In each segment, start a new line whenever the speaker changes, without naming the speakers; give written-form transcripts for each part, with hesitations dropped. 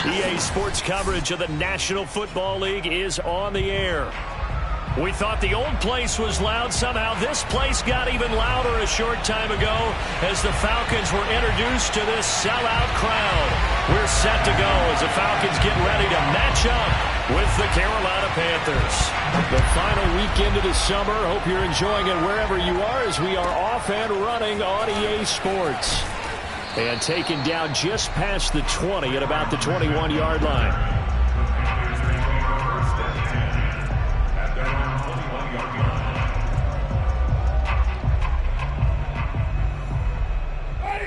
EA Sports coverage of the National Football League is on the air. We thought the old place was loud. Somehow this place got even louder a short time ago as the Falcons were introduced to this sellout crowd. We're set to go as the Falcons get ready to match up with the Carolina Panthers. The final weekend of the summer. Hope you're enjoying it wherever you are as we are off and running on EA Sports. And taken down just past the 20 at about the 21-yard line.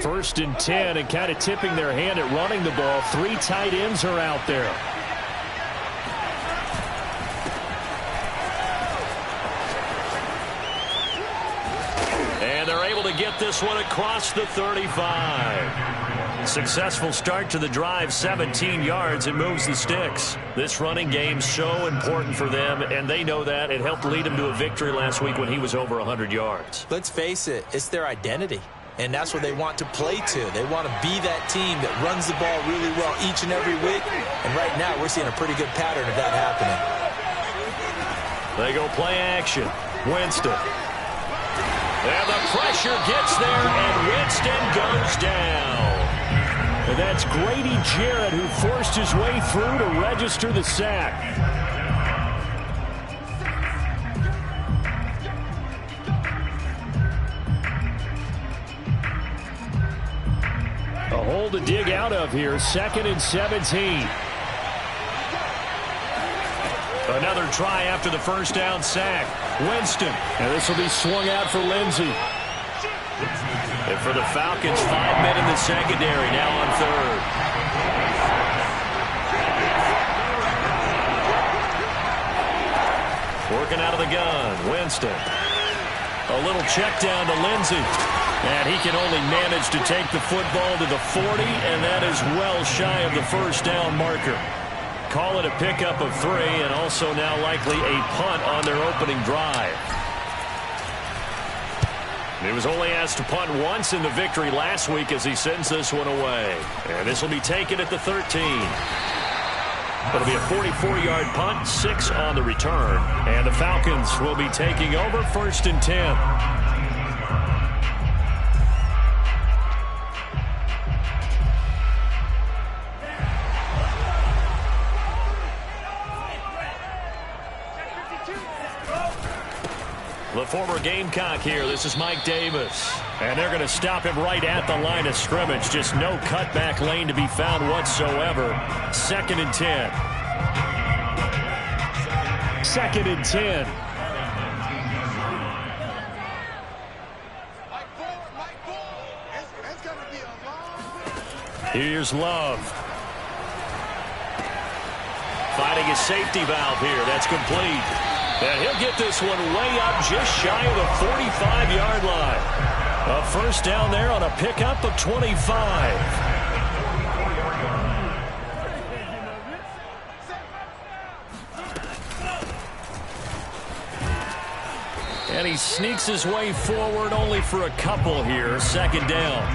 First and 10, and kind of tipping their hand at running the ball. 3 tight ends are out there. And they're able to get this one across the 35. Successful start to the drive, 17 yards, and moves the sticks. This running game's so important for them, and they know that. It helped lead them to a victory last week when he was over 100 yards.
Let's face it, it's their identity. And that's what they want to play to. They want to be that team that runs the ball really well each and every week. And right now, we're seeing a pretty good pattern of that happening.
They go play action. Winston. And the pressure gets there, and Winston goes down. And that's Grady Jarrett who forced his way through to register the sack. A hole to dig out of here. 2nd and 17. Another try after the first down sack. Winston. And this will be swung out for Lindsey. And for the Falcons, 5 men in the secondary now on third. Working out of the gun. Winston. A little check down to Lindsey. And he can only manage to take the football to the 40, and that is well shy of the first down marker. Call it a pickup of 3, and also now likely a punt on their opening drive. He was only asked to punt once in the victory last week as he sends this one away. And this will be taken at the 13. It'll be a 44-yard punt, 6 on the return. And the Falcons will be taking over 1st and 10. The former Gamecock here. This is Mike Davis. And they're going to stop him right at the line of scrimmage. Just no cutback lane to be found whatsoever. 2nd and 10. 2nd and 10. Here's Love. Finding his safety valve here. That's complete. And he'll get this one way up just shy of the 45-yard line. A first down there on a pickup of 25. And he sneaks his way forward only for a couple here. 2nd down.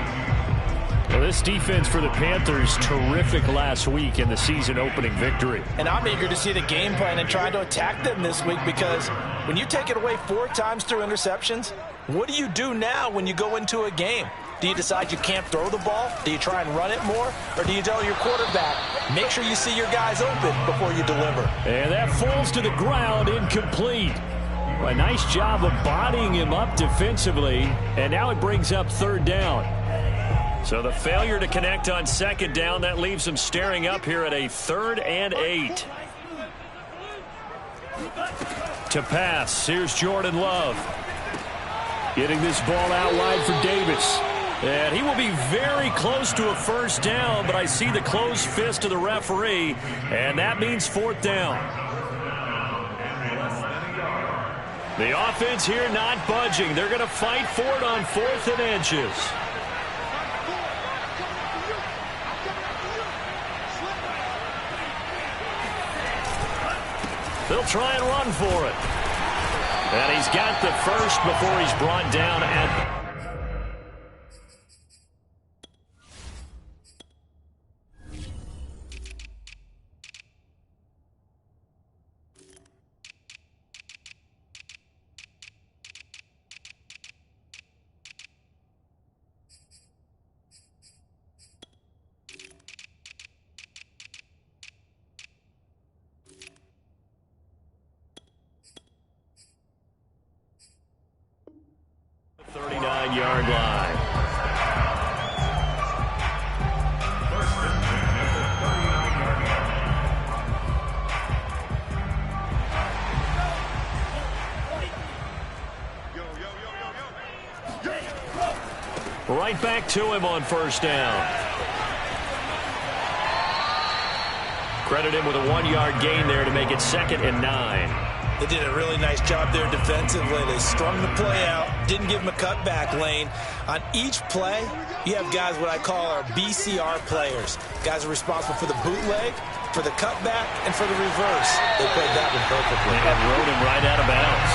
Well, this defense for the Panthers, terrific last week in the season-opening victory.
And I'm eager to see the game plan and try to attack them this week because when you take it away 4 times through interceptions, what do you do now when you go into a game? Do you decide you can't throw the ball? Do you try and run it more? Or do you tell your quarterback, make sure you see your guys open before you deliver?
And that falls to the ground, incomplete. A nice job of bodying him up defensively, and now it brings up 3rd down. So the failure to connect on 2nd down, that leaves him staring up here at a 3rd and 8. To pass, here's Jordan Love. Getting this ball out wide for Davis. And he will be very close to a first down, but I see the closed fist of the referee, and that means 4th down. The offense here not budging. They're going to fight for it on 4th and inches. They'll try and run for it. And he's got the first before he's brought down at... right back to him on first down. Credit him with a 1-yard gain there to make it 2nd and 9.
They did a really nice job there defensively. They strung the play out, didn't give him a cutback lane. On each play, you have guys what I call our BCR players. Guys are responsible for the bootleg, for the cutback, and for the reverse. They played that one perfectly.
And rode him right out of bounds.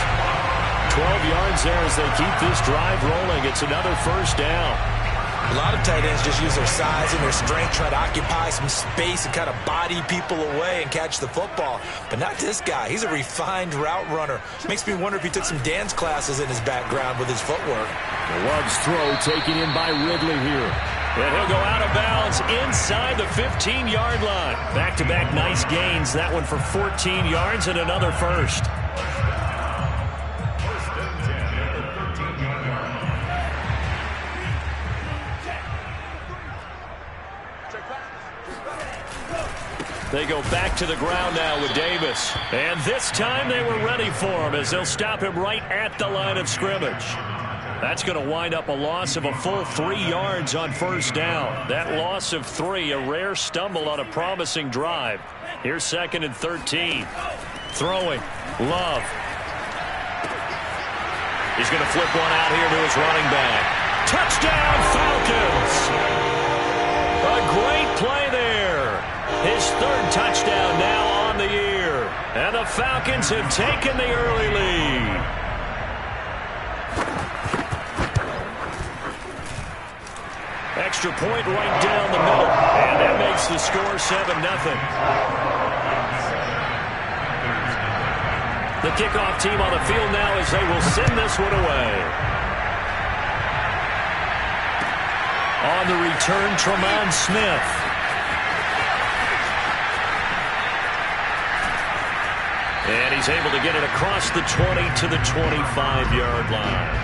12 yards there as they keep this drive rolling. It's another first down.
A lot of tight ends just use their size and their strength, try to occupy some space and kind of body people away and catch the football. But not this guy. He's a refined route runner. Makes me wonder if he took some dance classes in his background with his footwork.
The Love's throw taken in by Ridley here. And he'll go out of bounds inside the 15-yard line. Back-to-back nice gains. That one for 14 yards and another first. They go back to the ground now with Davis. And this time they were ready for him as they'll stop him right at the line of scrimmage. That's going to wind up a loss of a full 3 yards on first down. That loss of 3, a rare stumble on a promising drive. Here's 2nd and 13. Throwing. Love. He's going to flip one out here to his running back. Touchdown, Falcons! A great play there. His 3rd touchdown now on the year. And the Falcons have taken the early lead. Extra point right down the middle. And that makes the score 7-0. The kickoff team on the field now as they will send this one away. On the return, Tremont Smith. And he's able to get it across the 20 to the 25-yard line.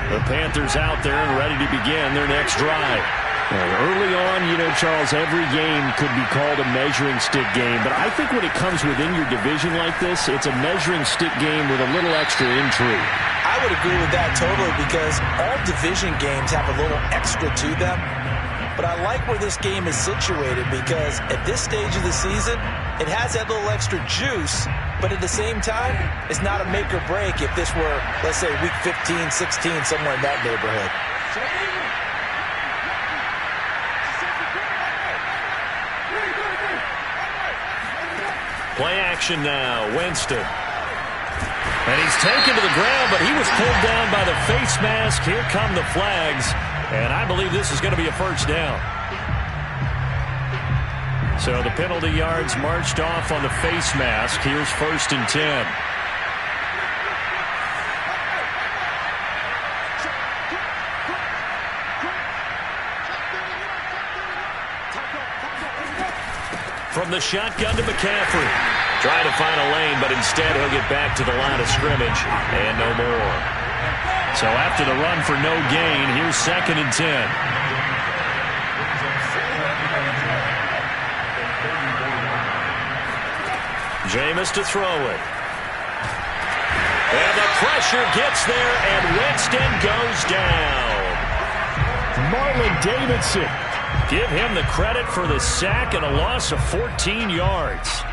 The Panthers out there and ready to begin their next drive. Early on, you know, Charles, every game could be called a measuring stick game. But I think when it comes within your division like this, it's a measuring stick game with a little extra intrigue.
I would agree with that totally because all division games have a little extra to them. But I like where this game is situated because at this stage of the season, it has that little extra juice. But at the same time, it's not a make or break if this were, let's say, week 15, 16, somewhere in that neighborhood.
Play action now, Winston. And he's taken to the ground, but he was pulled down by the face mask. Here come the flags, and I believe this is going to be a first down. So the penalty yards marched off on the face mask. Here's 1st and 10. From the shotgun to McCaffrey. Trying to find a lane, but instead he'll get back to the line of scrimmage and no more. So after the run for no gain, here's 2nd and 10. Jameis to throw it. And the pressure gets there, and Winston goes down. Marlon Davidson. Give him the credit for the sack and a loss of 14 yards.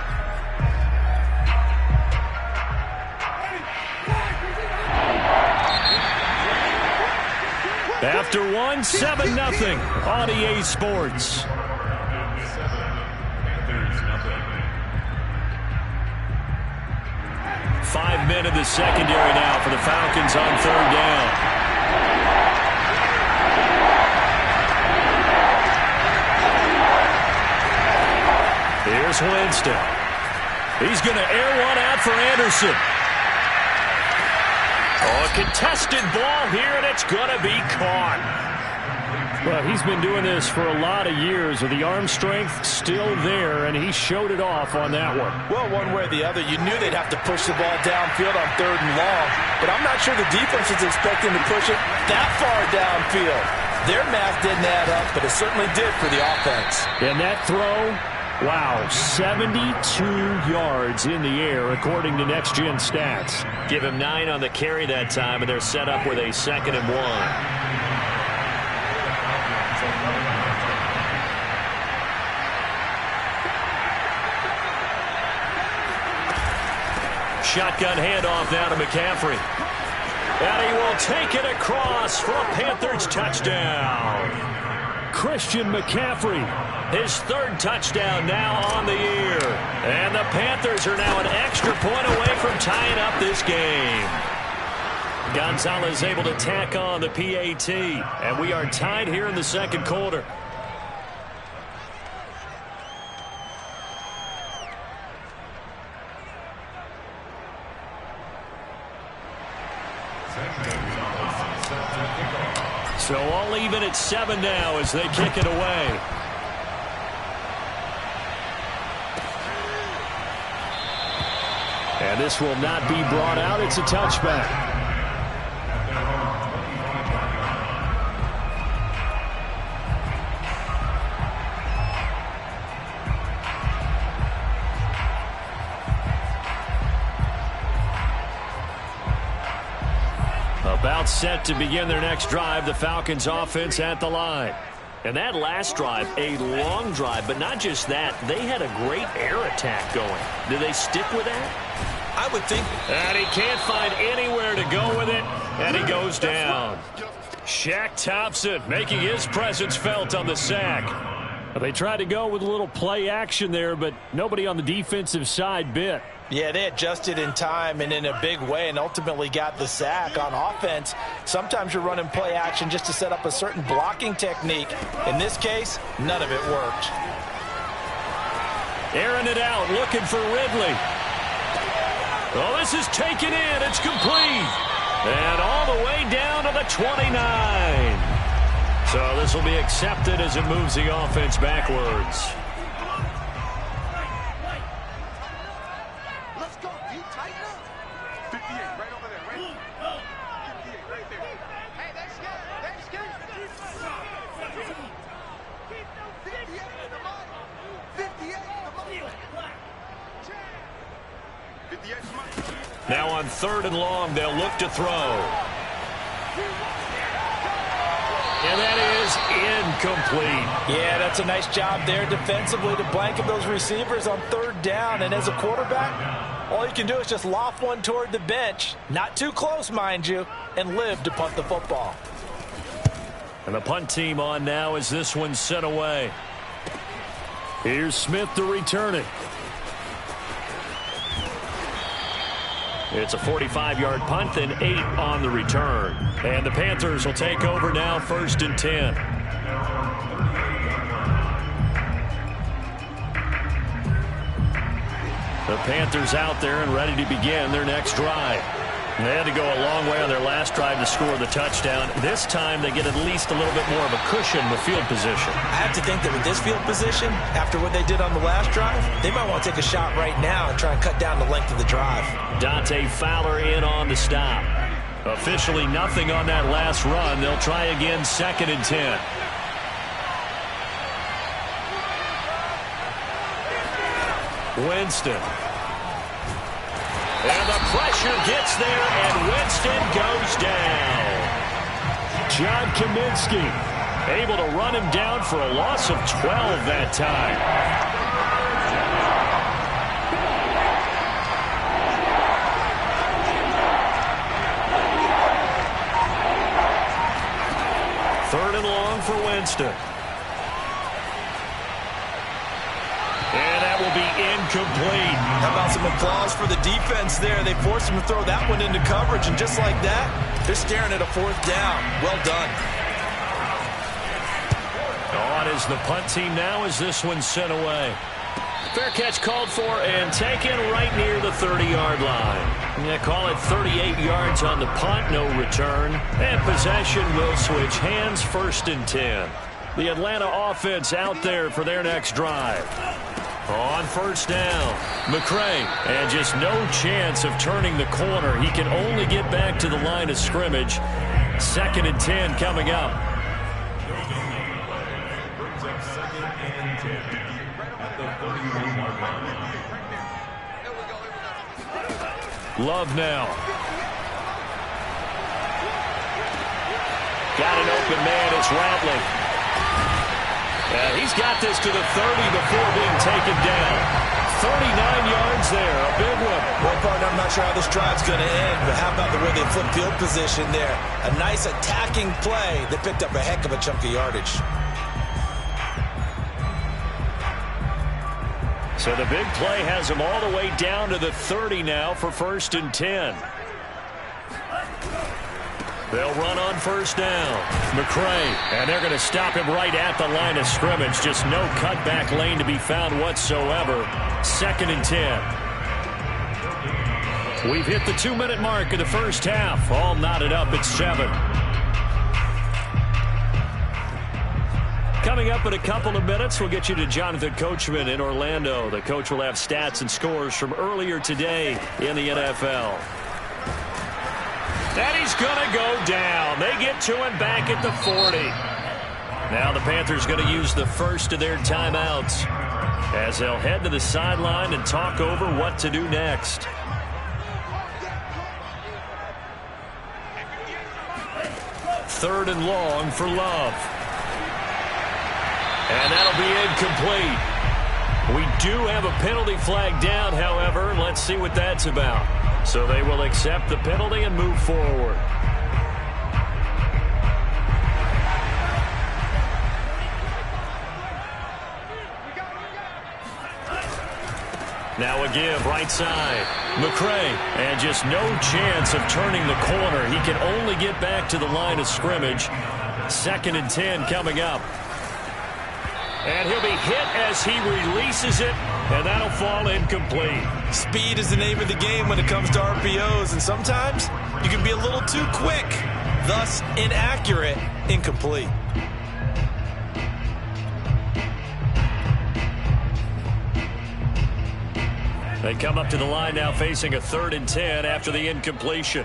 After one, 7-0 on EA Sports. Five men in the secondary now for the Falcons on 3rd down. Here's Winston. He's going to air one out for Anderson. Oh, a contested ball here, and it's going to be caught. Well, he's been doing this for a lot of years with the arm strength still there, and he showed it off on that one.
Well, one way or the other, you knew they'd have to push the ball downfield on 3rd and long, but I'm not sure the defense is expecting to push it that far downfield. Their math didn't add up, but it certainly did for the offense.
And that throw, wow, 72 yards in the air, according to Next Gen Stats. Give him 9 on the carry that time, and they're set up with a 2nd and 1. Shotgun handoff now to McCaffrey. And he will take it across for a Panthers touchdown. Christian McCaffrey, his 3rd touchdown now on the year. And the Panthers are now an extra point away from tying up this game. Gonzalez able to tack on the PAT. And we are tied here in the 2nd quarter. So all even at 7 now as they kick it away. And this will not be brought out. It's a touchback. About set to begin their next drive, the Falcons offense at the line. And that last drive, a long drive, but not just that, they had a great air attack going. Do they stick with that?
I would think.
And he can't find anywhere to go with it, and he goes down. Shaq Thompson making his presence felt on the sack. They tried to go with a little play action there, but nobody on the defensive side bit.
Yeah, they adjusted in time and in a big way and ultimately got the sack. On offense, sometimes you're running play action just to set up a certain blocking technique. In this case, none of it worked.
Airing it out, looking for Ridley. Oh, this is taken in. It's complete. And all the way down to the 29. So this will be accepted as it moves the offense backwards. Now on 3rd and long, they'll look to throw. And that is incomplete.
Yeah, that's a nice job there defensively to blanket those receivers on 3rd down. And as a quarterback, all you can do is just loft one toward the bench. Not too close, mind you, and live to punt the football.
And the punt team on now as this one's sent away. Here's Smith to return it. It's a 45-yard punt, then 8 on the return. And the Panthers will take over now, 1st and 10. The Panthers out there and ready to begin their next drive. They had to go a long way on their last drive to score the touchdown. This time they get at least a little bit more of a cushion with field position.
I have to think that with this field position, after what they did on the last drive, they might want to take a shot right now and try and cut down the length of the drive.
Dante Fowler in on the stop. Officially nothing on that last run. They'll try again, 2nd and 10. Winston. And the pressure gets there, and Winston goes down. John Kaminsky able to run him down for a loss of 12 that time. Third and long for Winston. And that will be incomplete.
How about some applause for the defense there? They forced him to throw that one into coverage, and just like that, they're staring at a 4th down. Well done.
On is the punt team now as this one's sent away. Fair catch called for and taken right near the 30-yard line. Yeah, call it 38 yards on the punt, no return. And possession will switch hands, 1st and 10. The Atlanta offense out there for their next drive. On 1st down, McCray, and just no chance of turning the corner. He can only get back to the line of scrimmage. 2nd and 10 coming up. Love now. Got an open man. It's Rattling. He's got this to the 30 before being taken down. 39 yards there. A big one.
Well, partner, I'm not sure how this drive's going to end, but how about the way they flip field position there? A nice attacking play that picked up a heck of a chunk of yardage.
So the big play has him all the way down to the 30 now for 1st and 10. They'll run on 1st down. McCray, and they're going to stop him right at the line of scrimmage. Just no cutback lane to be found whatsoever. 2nd and 10. We've hit the 2-minute mark of the first half. All knotted up at 7. Coming up in a couple of minutes, we'll get you to Jonathan Coachman in Orlando. The coach will have stats and scores from earlier today in the NFL. And he's going to go down. They get to him back at the 40. Now the Panthers going to use the first of their timeouts as they'll head to the sideline and talk over what to do next. Third and long for Love. And that'll be incomplete. We do have a penalty flag down, however. Let's see what that's about. So they will accept the penalty and move forward. Now a give, right side. McCray, and just no chance of turning the corner. He can only get back to the line of scrimmage. 2nd and 10 coming up. And he'll be hit as he releases it, and that'll fall incomplete.
Speed is the name of the game when it comes to RPOs, and sometimes you can be a little too quick, thus inaccurate, incomplete.
They come up to the line now facing a 3rd and 10 after the incompletion.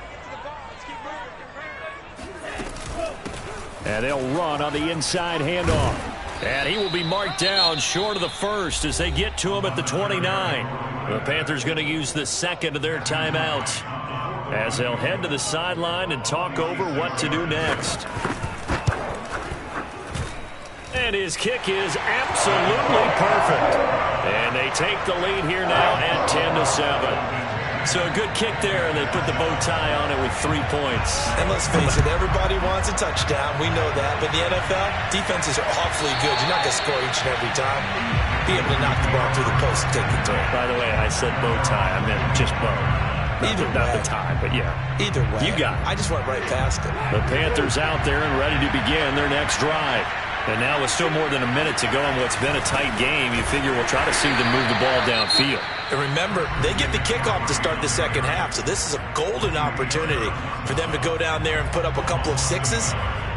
And they'll run on the inside handoff. And he will be marked down short of the first as they get to him at the 29. The Panthers going to use the 2nd of their timeouts as they'll head to the sideline and talk over what to do next. And his kick is absolutely perfect. And they take the lead here now at 10-7. So a good kick there, and they put the bow tie on it with 3 points.
And let's face it, everybody wants a touchdown. We know that. But in the NFL, defenses are awfully good. You're not going to score each and every time. Be able to knock the ball through the post and take the throw.
By the way, I said bow tie. I meant just bow. Not the tie, but yeah.
Either way.
You got it.
I just went right past it.
The Panthers out there and ready to begin their next drive. And now with still more than a minute to go in what's been a tight game, you figure we'll try to see them move the ball downfield.
And remember, they get the kickoff to start the second half, so this is a golden opportunity for them to go down there and put up a couple of sixes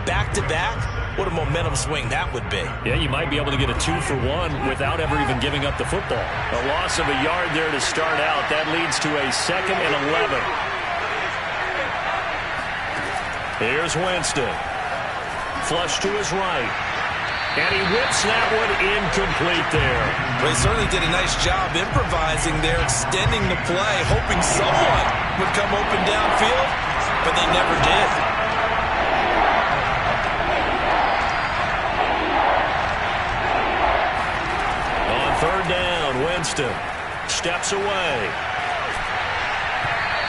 back-to-back. What a momentum swing that would be.
Yeah, you might be able to get a 2-for-1 without ever even giving up the football. A loss of a yard there to start out. That leads to a 2nd and 11. Here's Winston. Flush to his right. And he whips that one incomplete there.
They certainly did a nice job improvising there, extending the play, hoping someone would come open downfield, but they never did.
On 3rd down, Winston steps away.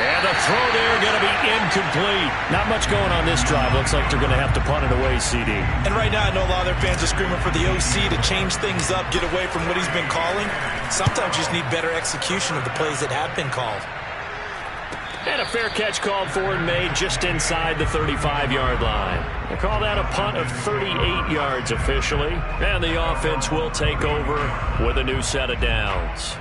And the throw there going to be incomplete. Not much going on this drive. Looks like they're going to have to punt it away, CD.
And right now I know a lot of their fans are screaming for the OC to change things up, get away from what he's been calling. Sometimes you just need better execution of the plays that have been called.
And a fair catch called for and made just inside the 35-yard line. They call that a punt of 38 yards officially. And the offense will take over with a new set of downs.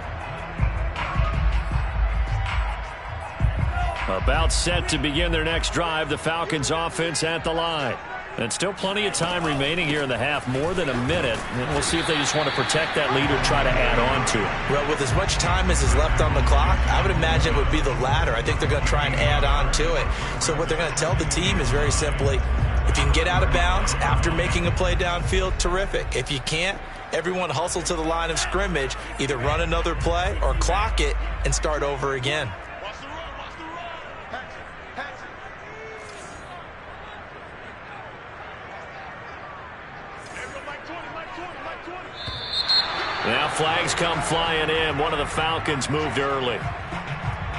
About set to begin their next drive, the Falcons offense at the line. And still plenty of time remaining here in the half, more than a minute. And we'll see if they just want to protect that lead or try to add on to it.
Well, with as much time as is left on the clock, I would imagine it would be the latter. I think they're going to try and add on to it. So what they're going to tell the team is very simply, If you can get out of bounds after making a play downfield, terrific. If you can't, everyone hustle to the line of scrimmage, either run another play or clock it and start over again.
Now flags come flying in. One of the Falcons moved early.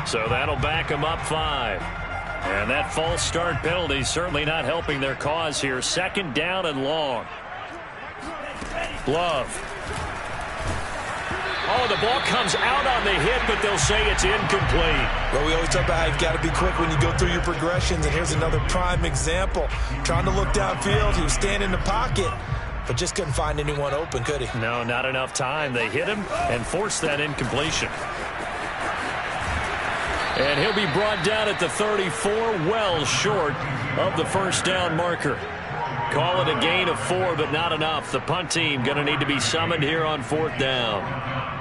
So that'll back them up 5. And that false start penalty certainly not helping their cause here. 2nd down and long. Love. Oh, the ball comes out on the hit, but they'll say it's incomplete.
Well, we always talk about how you've got to be quick when you go through your progressions, and here's another prime example. Trying to look downfield, he was standing in the pocket, but just couldn't find anyone open, could he?
No, not enough time. They hit him and forced that incompletion. And he'll be brought down at the 34, well short of the first down marker. Call it a gain of 4, but not enough. The punt team going to need to be summoned here on 4th down.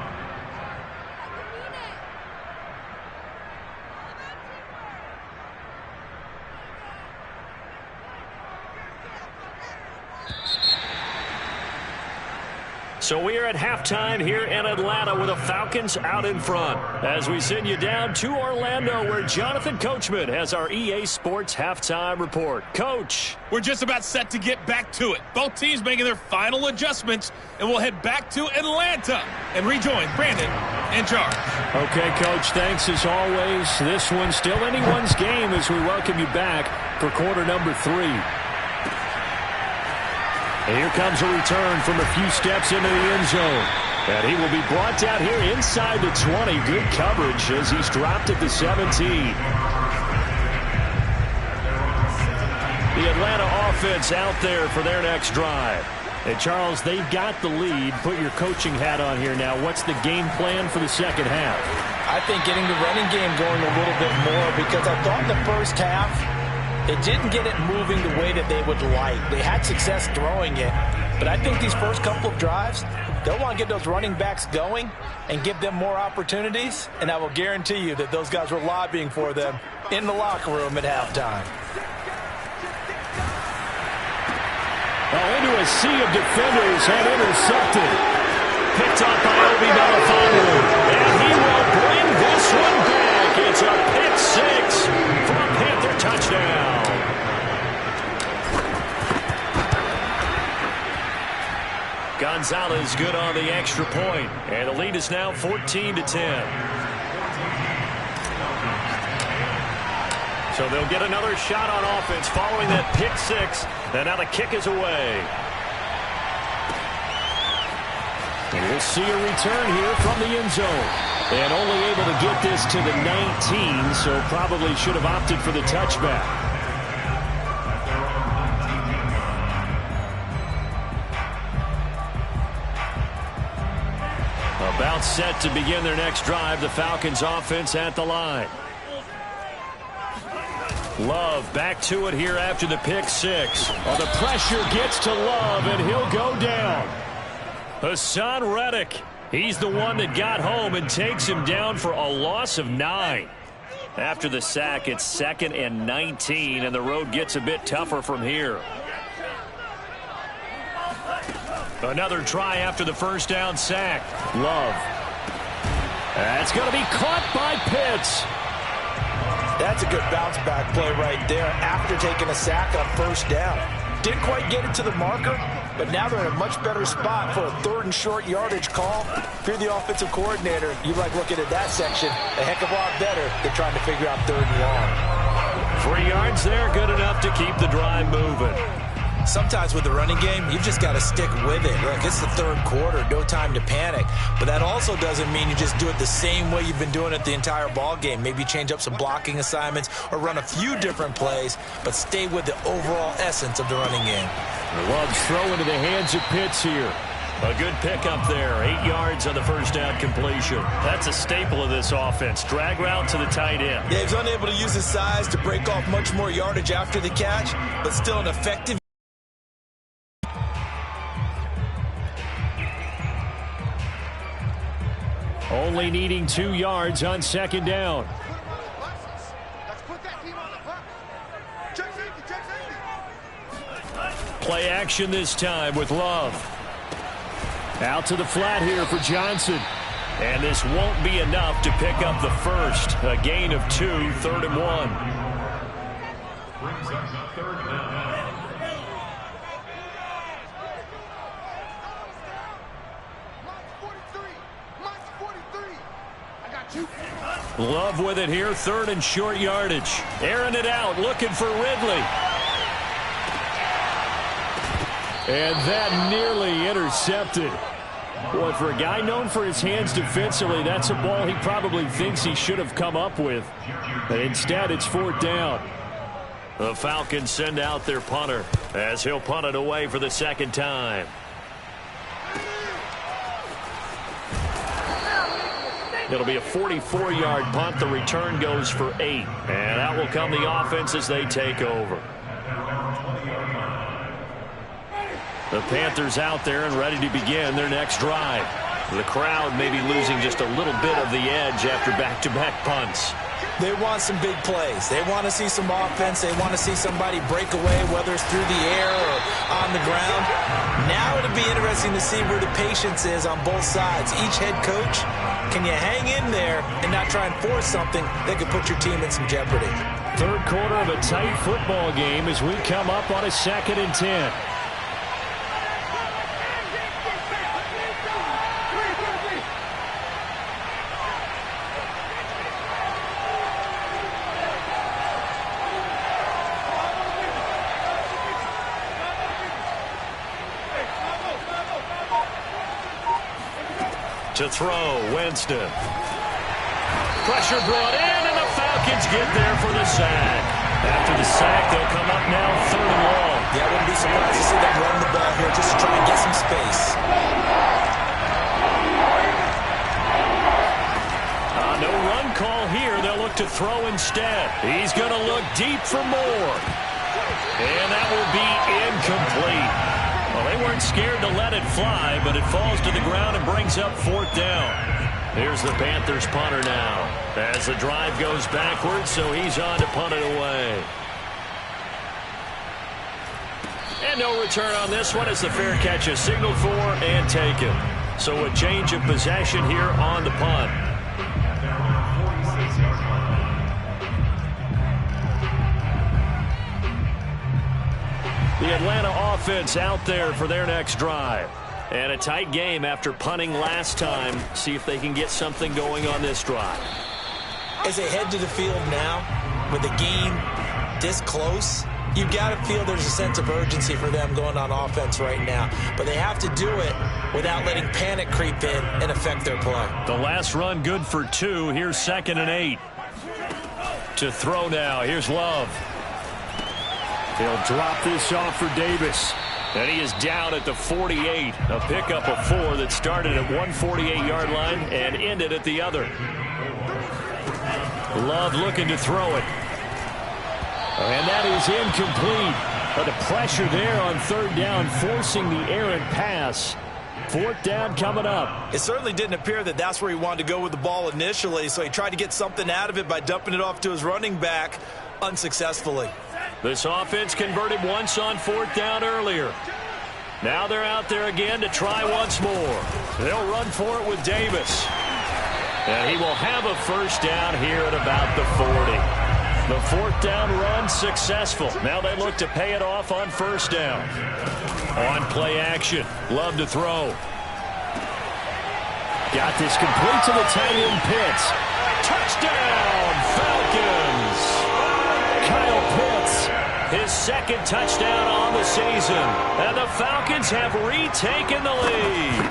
So we are at halftime here in Atlanta with the Falcons out in front. As we send you down to Orlando, where Jonathan Coachman has our EA Sports halftime report. Coach.
We're just about set to get back to it. Both teams making their final adjustments, and we'll head back to Atlanta and rejoin Brandon in charge.
Okay, Coach, thanks as always. This one's still anyone's game as we welcome you back for quarter number 3. And here comes a return from a few steps into the end zone. And he will be brought down here inside the 20. Good coverage as he's dropped at the 17. The Atlanta offense out there for their next drive. And, Charles, they've got the lead. Put your coaching hat on here now. What's the game plan for the second half?
I think getting the running game going a little bit more, because I thought in the first half they didn't get it moving the way that they would like. They had success throwing it, but I think these first couple of drives, they'll want to get those running backs going and give them more opportunities, and I will guarantee you that those guys were lobbying for them in the locker room at halftime.
Well, into a sea of defenders and intercepted. Picked up by Obi Melifonwu, and he will bring this one back. It's a pick 6 for a Panther touchdown. Gonzalez good on the extra point, and the lead is now 14-10. So they'll get another shot on offense following that pick 6, and now the kick is away. And we'll see a return here from the end zone. And only able to get this to the 19, so probably should have opted for the touchback. About set to begin their next drive. The Falcons offense at the line. Love back to it here after the pick 6. Oh, the pressure gets to Love, and he'll go down. Hassan Reddick, he's the one that got home and takes him down for a loss of 9. After the sack, it's 2nd and 19, and the road gets a bit tougher from here. Another try after the first down sack. Love. That's going to be caught by Pitts.
That's a good bounce-back play right there after taking a sack on first down. Didn't quite get it to the marker, but now they're in a much better spot for a 3rd and short yardage call. If you're the offensive coordinator, you like looking at that section a heck of a lot better than trying to figure out 3rd and long.
3 yards there, good enough to keep the drive moving.
Sometimes with the running game, you've just got to stick with it. Look, it's the 3rd quarter, no time to panic. But that also doesn't mean you just do it the same way you've been doing it the entire ball game. Maybe change up some blocking assignments or run a few different plays, but stay with the overall essence of the running game.
Love's throw into the hands of Pitts here. A good pickup there. 8 yards on the first down completion. That's a staple of this offense. Drag route to the tight end.
Yeah, he's unable to use his size to break off much more yardage after the catch, but still an effective.
Only needing 2 yards on 2nd down. Play action this time with Love. Out to the flat here for Johnson. And this won't be enough to pick up the first. A gain of 2, 3rd and 1. Love with it here, 3rd and short yardage. Airing it out, looking for Ridley. And that nearly intercepted. Boy, for a guy known for his hands defensively, that's a ball he probably thinks he should have come up with. But instead, it's 4th down. The Falcons send out their punter as he'll punt it away for the 2nd time. It'll be a 44-yard punt. The return goes for 8. And that will come the offense as they take over. The Panthers out there and ready to begin their next drive. The crowd may be losing just a little bit of the edge after back-to-back punts.
They want some big plays. They want to see some offense. They want to see somebody break away, whether it's through the air or on the ground. Now it'll be interesting to see where the patience is on both sides. Each head coach, can you hang in there and not try and force something that could put your team in some jeopardy?
3rd quarter of a tight football game as we come up on a 2nd and 10. To throw, Winston. Pressure brought in, and the Falcons get there for the sack. After the sack, they'll come up now 3rd and long.
Yeah, I wouldn't be surprised to see them run the ball here just to try and get some space.
No run call here. They'll look to throw instead. He's going to look deep for more. And that will be incomplete. Well, they weren't scared to let it fly, but it falls to the ground and brings up 4th down. Here's the Panthers punter now as the drive goes backwards, so he's on to punt it away. And no return on this one as the fair catch is signaled for and taken. So a change of possession here on the punt. The Atlanta offense out there for their next drive. And a tight game after punting last time. See if they can get something going on this drive.
As they head to the field now, with the game this close, you've got to feel there's a sense of urgency for them going on offense right now. But they have to do it without letting panic creep in and affect their play.
The last run good for 2. Here's 2nd and 8. To throw now. Here's Love. He'll drop this off for Davis. And he is down at the 48. A pickup of 4 that started at 148-yard line and ended at the other. Love looking to throw it. And that is incomplete. But the pressure there on 3rd down, forcing the errant pass. 4th down coming up.
It certainly didn't appear that that's where he wanted to go with the ball initially, so he tried to get something out of it by dumping it off to his running back unsuccessfully.
This offense converted once on 4th down earlier. Now they're out there again to try once more. They'll run for it with Davis. And he will have a 1st down here at about the 40. The 4th down run successful. Now they look to pay it off on 1st down. On play action. Love to throw. Got this complete to the tight end Pitts. Touchdown, Falcons. Kyle Pitts, his 2nd touchdown on the season. And the Falcons have retaken the lead.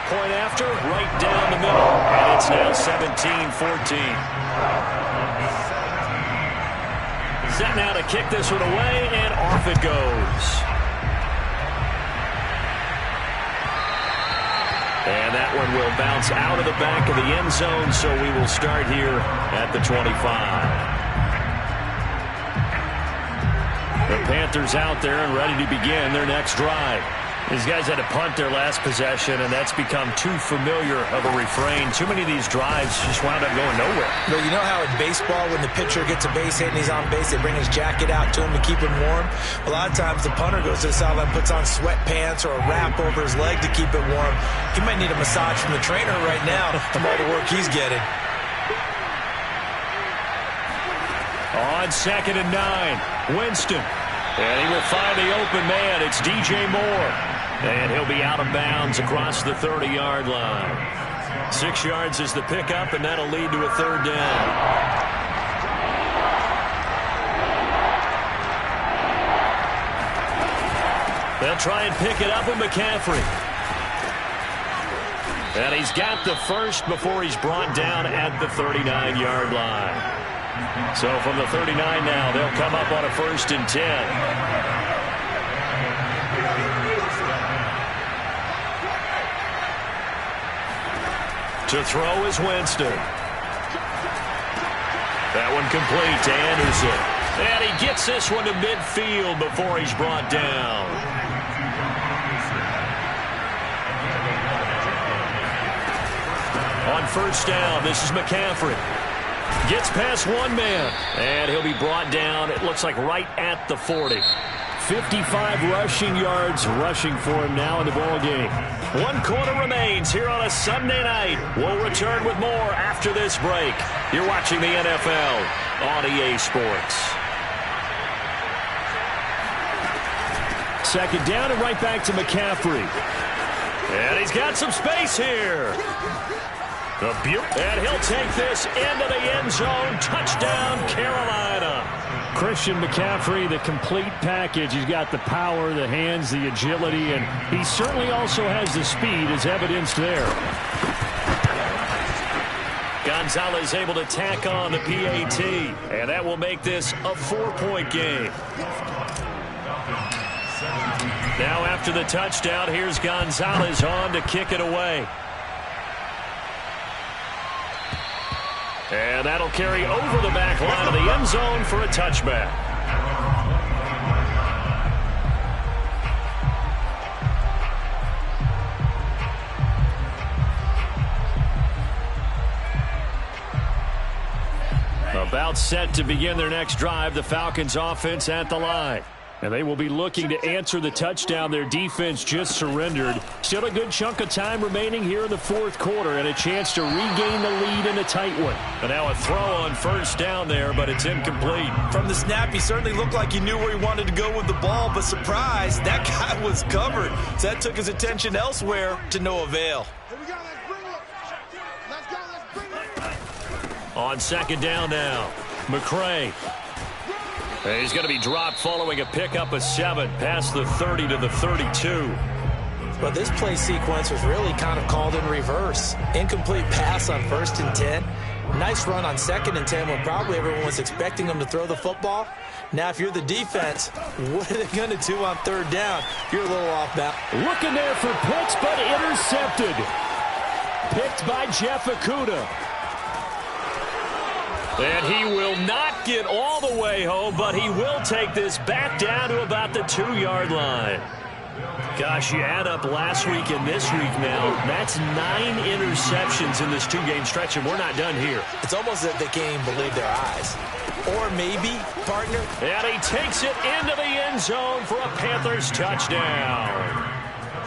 Point after, right down the middle. And it's now 17-14. Set now to kick this one away, and off it goes. And that one will bounce out of the back of the end zone, so we will start here at the 25. The Panthers out there and ready to begin their next drive. These guys had to punt their last possession, and that's become too familiar of a refrain. Too many of these drives just wound up going nowhere.
But you know how in baseball, when the pitcher gets a base hit and he's on base, they bring his jacket out to him to keep him warm? A lot of times the punter goes to the sideline, puts on sweatpants or a wrap over his leg to keep it warm. He might need a massage from the trainer right now from all the work he's getting.
On 2nd and 9, Winston. And he will find the open man. It's DJ Moore. And he'll be out of bounds across the 30-yard line. 6 yards is the pickup, and that'll lead to a 3rd down. They'll try and pick it up with McCaffrey. And he's got the first before he's brought down at the 39-yard line. So from the 39 now, they'll come up on a 1st and 10. To throw is Winston. That one complete to Anderson. And he gets this one to midfield before he's brought down. On 1st down, this is McCaffrey. Gets past one man, and he'll be brought down, it looks like, right at the 40. 55 rushing yards rushing for him now in the ballgame. 1 quarter remains here on a Sunday night. We'll return with more after this break. You're watching the NFL on EA Sports. 2nd down and right back to McCaffrey. And he's got some space here. And he'll take this into the end zone. Touchdown, Carolina. Christian McCaffrey, the complete package. He's got the power, the hands, the agility, and he certainly also has the speed as evidenced there. Gonzalez able to tack on the PAT, and that will make this a 4-point game. Now after the touchdown, here's Gonzalez on to kick it away. And that'll carry over the back line of the end zone for a touchback. About set to begin their next drive, the Falcons offense at the line. And they will be looking to answer the touchdown their defense just surrendered. Still a good chunk of time remaining here in the 4th quarter and a chance to regain the lead in a tight one. And now a throw on 1st down there, but it's incomplete.
From the snap, he certainly looked like he knew where he wanted to go with the ball, but surprise, that guy was covered. So that took his attention elsewhere to no avail.
Here we go, let's bring it. Let's go, let's bring it.
On 2nd down now, McCray. He's going to be dropped following a pickup of 7 past the 30 to the 32.
But this play sequence was really kind of called in reverse. Incomplete pass on 1st and 10. Nice run on 2nd and 10 when probably everyone was expecting him to throw the football. Now, if you're the defense, what are they going to do on 3rd down? You're a little off balance.
Looking there for Pitts, but intercepted. Picked by Jeff Okudah. And he will not get all the way home, but he will take this back down to about the 2-yard line. Gosh, you add up last week and this week now, that's 9 interceptions in this 2-game stretch, and we're not done here.
It's almost as if they can't even believe their eyes. Or maybe, partner.
And he takes it into the end zone for a Panthers touchdown.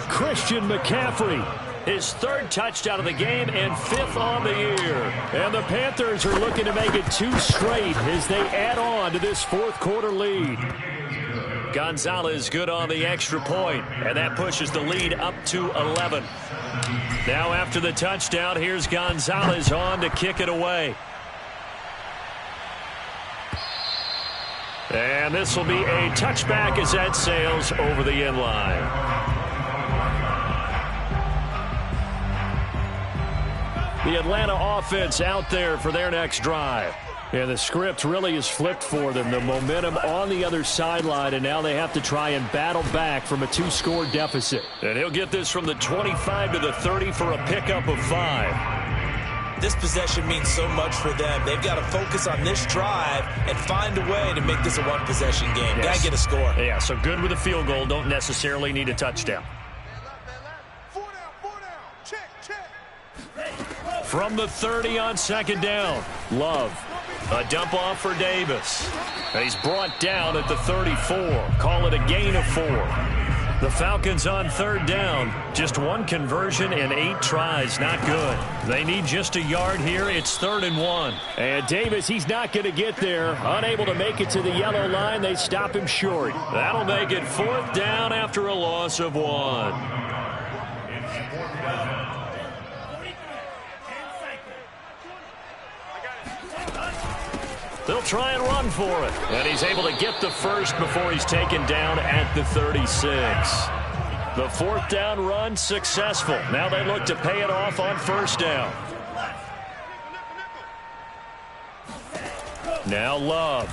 Christian McCaffrey. His 3rd touchdown of the game and 5th on the year. And the Panthers are looking to make it 2 straight as they add on to this 4th quarter lead. Gonzalez good on the extra point, and that pushes the lead up to 11. Now after the touchdown, here's Gonzalez on to kick it away. And this will be a touchback as that sails over the end line. The Atlanta offense out there for their next drive. Yeah, the script really is flipped for them. The momentum on the other sideline, and now they have to try and battle back from a 2-score deficit. And he'll get this from the 25 to the 30 for a pickup of 5.
This possession means so much for them. They've got to focus on this drive and find a way to make this a 1-possession game.
Yes.
Got to get a score.
Yeah, so good with a field goal. Don't necessarily need a touchdown. From the 30 on second down. Love. A dump off for Davis. He's brought down at the 34. Call it a gain of 4. The Falcons on third down. Just one conversion and 8 tries. Not good. They need just a yard here. It's 3rd and 1. And Davis, he's not going to get there. Unable to make it to the yellow line. They stop him short. That'll make it 4th down after a loss of 1. They'll try and run for it. And he's able to get the first before he's taken down at the 36. The 4th down run successful. Now they look to pay it off on 1st down. Now Love.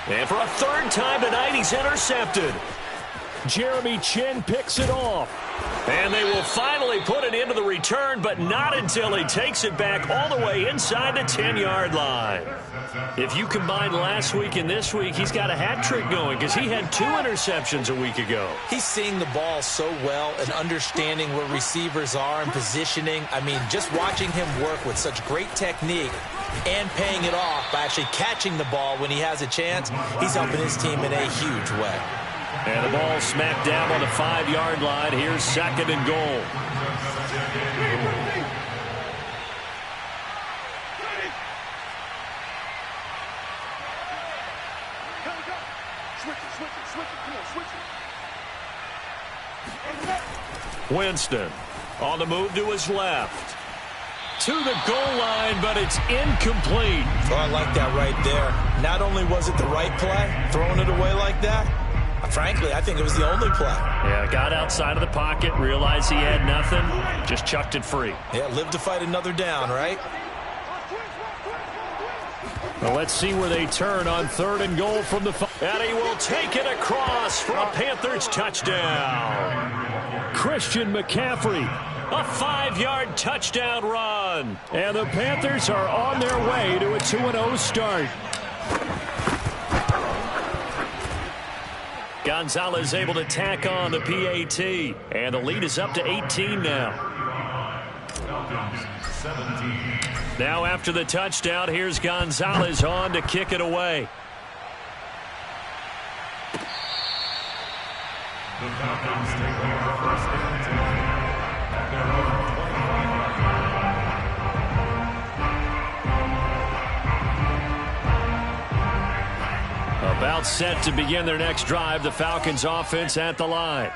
And for a 3rd time tonight, he's intercepted. Jeremy Chin picks it off. And they will finally put it into the return, but not until he takes it back all the way inside the 10-yard line. If you combine last week and this week, he's got a hat trick going because he had 2 interceptions a week ago.
He's seeing the ball so well and understanding where receivers are and positioning. I mean, just watching him work with such great technique and paying it off by actually catching the ball when he has a chance, he's helping his team in a huge way.
And the ball smacked down on the 5-yard line. Here's 2nd and goal. Winston on the move to his left. To the goal line, but it's incomplete.
Oh, I like that right there. Not only was it the right play, throwing it away like that, frankly, I think it was the only play.
Yeah, got outside of the pocket, realized he had nothing, just chucked it free.
Yeah, live to fight another down, right?
Well, let's see where they turn on 3rd and goal from the... And he will take it across for a Panthers touchdown. Christian McCaffrey, a 5-yard touchdown run. And the Panthers are on their way to a 2-0 start. Gonzalez able to tack on the PAT. And the lead is up to 18 now. Now after the touchdown, here's Gonzalez on to kick it away. The Falcons take over first and 10 at their own 20. About set to begin their next drive, the Falcons offense at the line.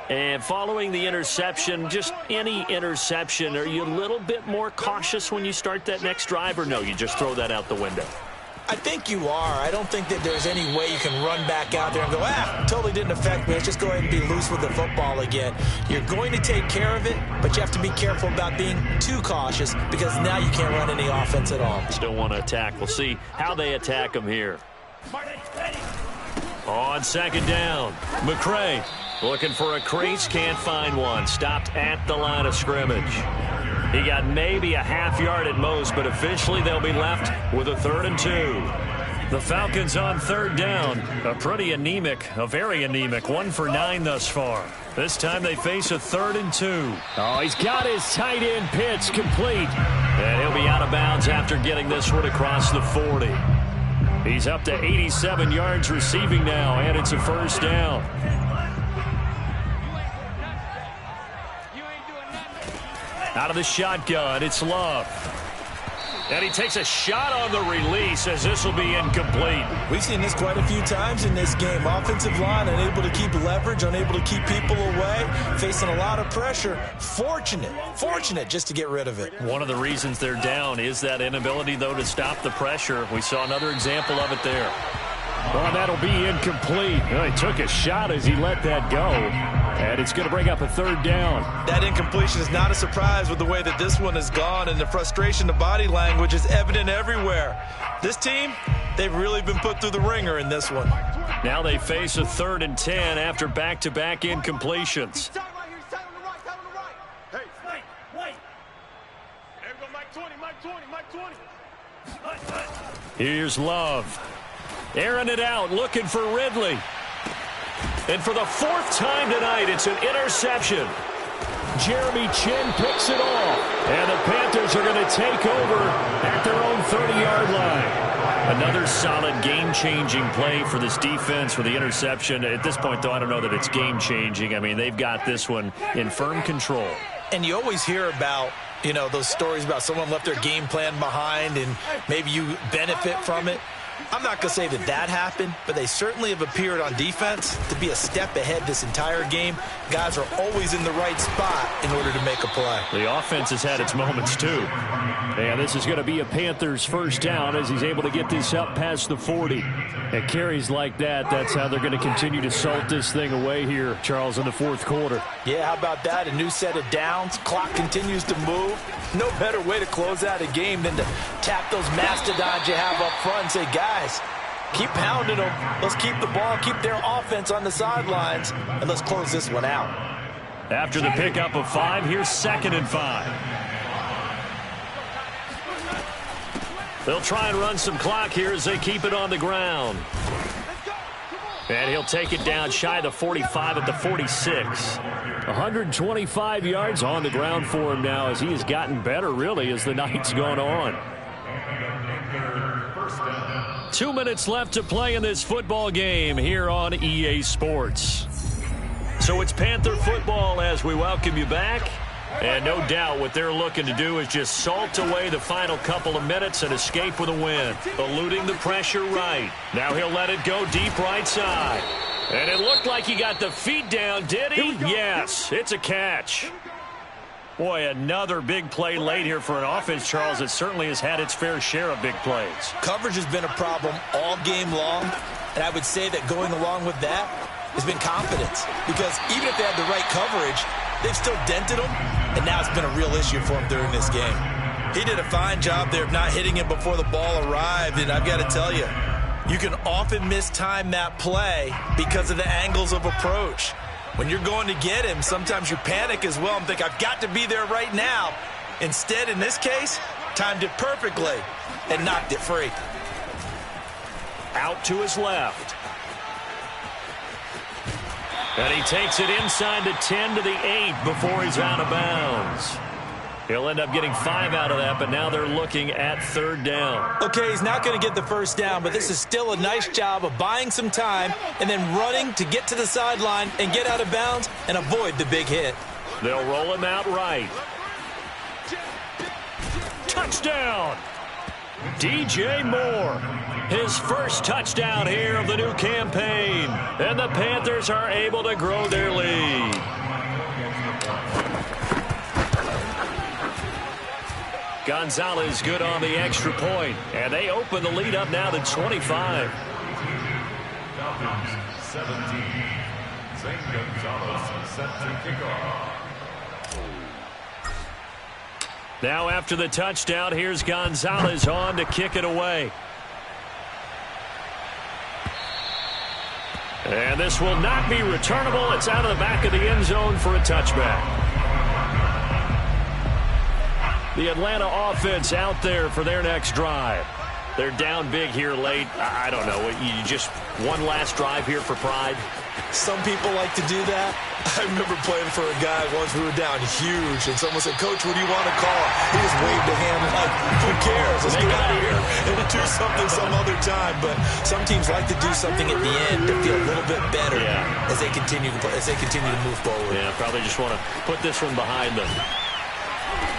And following the interception, just any interception, are you a little bit more cautious when you start that next drive, or no, you just throw that out the window?
I think you are. I don't think that there's any way you can run back out there and go, totally didn't affect me. Let's just go ahead and be loose with the football again. You're going to take care of it, but you have to be careful about being too cautious because now you can't run any offense at all.
Still want to attack. We'll see how they attack them here. On second down, McCray looking for a crease, can't find one. Stopped at the line of scrimmage. He got maybe a half yard at most, but officially they'll be left with a 3rd and 2. The Falcons on 3rd down. A very anemic 1 for 9 thus far. This time they face a 3rd and 2. Oh, he's got his tight end pitch complete. And he'll be out of bounds after getting this one across the 40. He's up to 87 yards receiving now, and it's a 1st down. Out of the shotgun, it's Love. And he takes a shot on the release as this will be incomplete.
We've seen this quite a few times in this game. Offensive line unable to keep leverage, unable to keep people away, facing a lot of pressure. Fortunate just to get rid of it.
One of the reasons they're down is that inability, though, to stop the pressure. We saw another example of it there. Well, that'll be incomplete. Well, he took a shot as he let that go. And it's going to bring up a 3rd down.
That incompletion is not a surprise with the way that this one has gone, and the frustration, the body language is evident everywhere. This team, they've really been put through the ringer in this one.
Now they face a 3rd and 10 after back-to-back incompletions. Here's Love. Airing it out, looking for Ridley. And for the 4th time tonight, it's an interception. Jeremy Chin picks it off. And the Panthers are going to take over at their own 30-yard line. Another solid game-changing play for this defense for the interception. At this point, though, I don't know that it's game-changing. I mean, they've got this one in firm control.
And you always hear about, you know, those stories about someone left their game plan behind and maybe you benefit from it. I'm not going to say that that happened, but they certainly have appeared on defense to be a step ahead this entire game. Guys are always in the right spot in order to make a play.
The offense has had its moments, too. And this is going to be a Panthers first down as he's able to get this up past the 40. At carries like that, that's how they're going to continue to salt this thing away here, Charles, in the fourth quarter.
Yeah, how about that? A new set of downs. Clock continues to move. No better way to close out a game than to tap those mastodons you have up front and say, guys, keep pounding them. Let's keep the ball, keep their offense on the sidelines, and let's close this one out.
After the pickup of 5, here's 2nd and 5. They'll try and run some clock here as they keep it on the ground. And he'll take it down shy of the 45 at the 46. 125 yards on the ground for him now as he has gotten better, really, as the night's gone on. 2 minutes left to play in this football game here on EA Sports. So it's Panther football as we welcome you back. And no doubt what they're looking to do is just salt away the final couple of minutes and escape with a win. Eluding the pressure right. Now he'll let it go deep right side. And it looked like he got the feet down, did he? Yes, it's a catch. Boy, another big play late here for an offense, Charles, that certainly has had its fair share of big plays.
Coverage has been a problem all game long, and I would say that going along with that has been confidence. Because even if they had the right coverage, they've still dented him, and now it's been a real issue for him during this game. He did a fine job there of not hitting him before the ball arrived, and I've got to tell you, you can often mistime that play because of the angles of approach. When you're going to get him, sometimes you panic as well and think, I've got to be there right now. Instead, in this case, timed it perfectly and knocked it free.
Out to his left. And he takes it inside the 10 to the 8 before he's out of bounds. He'll end up getting 5 out of that, but now they're looking at 3rd down.
Okay, he's not going to get the first down, but this is still a nice job of buying some time and then running to get to the sideline and get out of bounds and avoid the big hit.
They'll roll him out right. Touchdown! DJ Moore. His first touchdown here of the new campaign. And the Panthers are able to grow their lead. Gonzalez good on the extra point. And they open the lead up now to 25.
17. Zane Gonzalez set to kick off.
Now after the touchdown, here's Gonzalez on to kick it away. And this will not be returnable. It's out of the back of the end zone for a touchback. The Atlanta offense out there for their next drive. They're down big here late. I don't know. You just one last drive here for pride?
Some people like to do that. I remember playing for a guy once. We were down huge, and someone said, Coach, what do you want to call? He just waved a hand like, who cares? Let's get out of here and do something some other time. But some teams like to do something at the end to feel a little bit better as they continue to play, as they continue to move forward.
Yeah, probably just want to put this one behind them.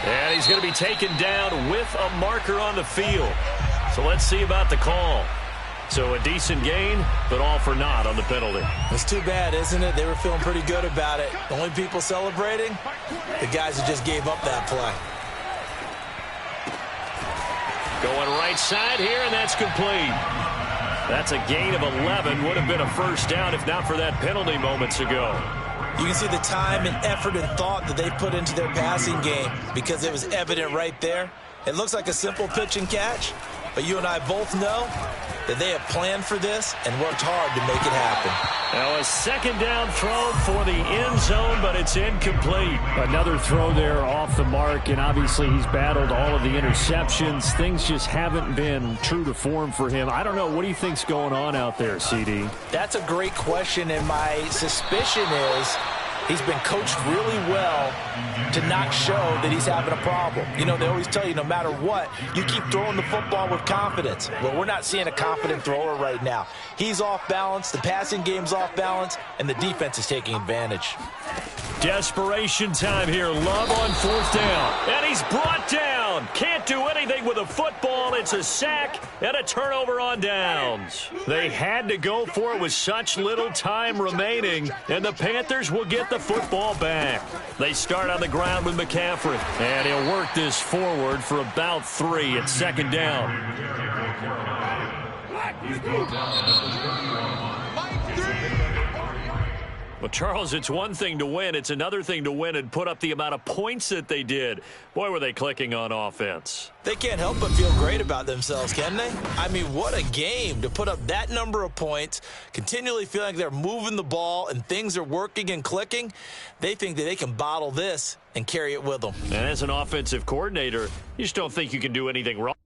And he's going to be taken down with a marker on the field. So let's see about the call. So a decent gain, but all for naught on the penalty.
It's too bad, isn't it? They were feeling pretty good about it. The only people celebrating, the guys who just gave up that play.
Going right side here, and that's complete. That's a gain of 11. Would have been a first down if not for that penalty moments ago.
You can see the time and effort and thought that they put into their passing game because it was evident right there. It looks like a simple pitch and catch, but you and I both know that they have planned for this and worked hard to make it happen.
Now a second down throw for the end zone, but it's incomplete.
Another throw there off the mark, and obviously he's battled all of the interceptions. Things just haven't been true to form for him. I don't know. What do you think's going on out there, CD?
That's a great question, and my suspicion is He's been coached really well to not show that he's having a problem. You know, they always tell you no matter what, you keep throwing the football with confidence. Well, we're not seeing a confident thrower right now. He's off balance, the passing game's off balance, and the defense is taking advantage.
Desperation time here. Love on 4th down. And he's brought down. Can't do anything with a football. It's a sack and a turnover on downs. They had to go for it with such little time remaining, and the Panthers will get the football back. They start on the ground with McCaffrey, and he'll work this forward for about 3 at 2nd down. Well, Charles, it's one thing to win. It's another thing to win and put up the amount of points that they did. Boy, were they clicking on offense.
They can't help but feel great about themselves, can they? I mean, what a game to put up that number of points, continually feeling like they're moving the ball and things are working and clicking. They think that they can bottle this and carry it with them.
And as an offensive coordinator, you just don't think you can do anything wrong.